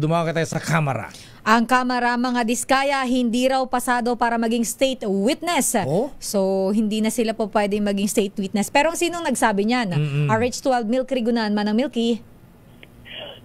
Dumawa tayo sa Kamara. Ang Kamara, mga Diskaya, hindi raw pasado para maging state witness. Oh? So, hindi na sila po pwedeng maging state witness. Pero sinong nagsabi niyan? RH12 Milky Rigunan, Manang Milky.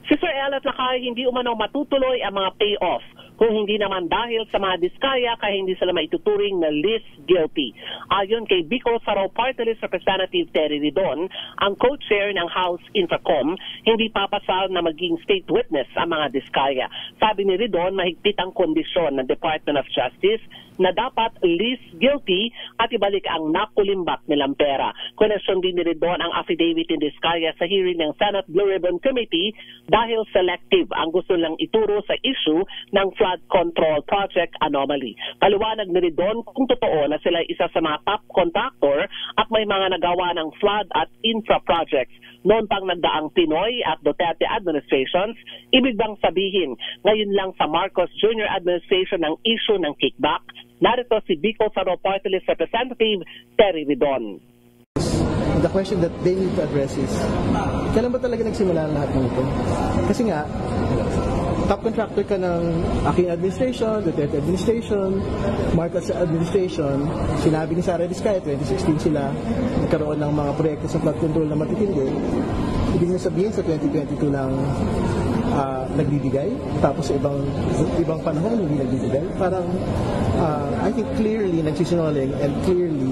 Si Sir Elliot Lakay, hindi umano matutuloy ang mga payoff. Kung hindi naman dahil sa mga Diskaya, kaya hindi sila maituturing na least guilty. Ayon kay Bicol Saraw Party List Representative Terry Ridon, ang co-chair ng House Infracom, hindi papasal na maging state witness ang mga Diskaya. Sabi ni Ridon, mahigpit ang kondisyon ng Department of Justice na dapat least guilty at ibalik ang nakulimbak nilang pera. Konesyon din ni Ridon ang affidavit ni Diskaya sa hearing ng Senate Blue Ribbon Committee dahil selective ang gusto lang ituro sa issue ng flood control project anomaly. Paliwanag ni Ridon kung totoo na sila isa sa mga top contractor at may mga nagawa ng flood at infra projects noon pang nagdaang Pinoy at Duterte administrations, ibig bang sabihin ngayon lang sa Marcos Jr. administration ang issue ng kickback? Narito si Bicol Saraw Party List Representative Terry Ridon. The question that they need to address is, kailan ba talaga nagsimula ang lahat ng ito? Kasi nga, top contractor ka ng aking administration, Duterte administration, Marcos administration. Sinabi ni Sara Diskaya, 2016 sila nagkaroon ng mga proyekto sa flood control na matitindi. Ibig na sabihin sa 2022 lang nagbibigay, tapos sa ibang panahon hindi nagbibigay. Parang I think clearly nagsisinungaling and clearly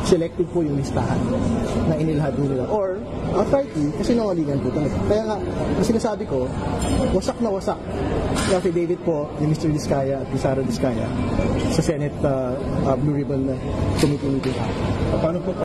selective po yung listahan na inilahad nila. Or outrightly, kasi nangalingan po talaga. Kaya nga, ang sinasabi ko, wasak na wasak yung affidavit po ni Mr. Diskaya at ni Sara Diskaya sa Senate Blue Ribbon Committee meeting. Paano po?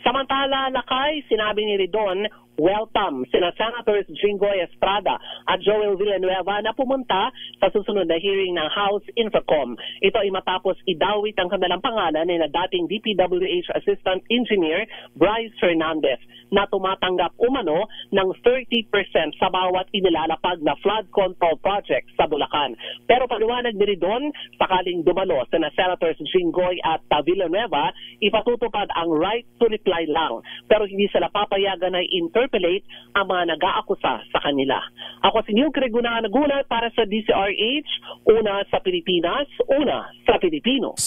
Samantala, Lakay, sinabi ni Ridon, welcome sina Senators Jinggoy Estrada at Joel Villanueva na pumunta sa susunod na hearing ng House Infracom. Ito ay matapos idawit ang kanilang pangalan ni dating DPWH Assistant Engineer Bryce Fernandez na tumatanggap umano ng 30% sa bawat inilalapag na flood control project sa Bulacan. Pero paliwanag ni Ridon, sakaling dumalo sina Senators Jinggoy at Villanueva, ipatutupad ang right to reply lang. Pero hindi sila papayagan na interpolate ang mga nag-aakusa sa kanila. Ako si Milky Rigunan, nagulat para sa DCRH, una sa Pilipinas, una sa Pilipino.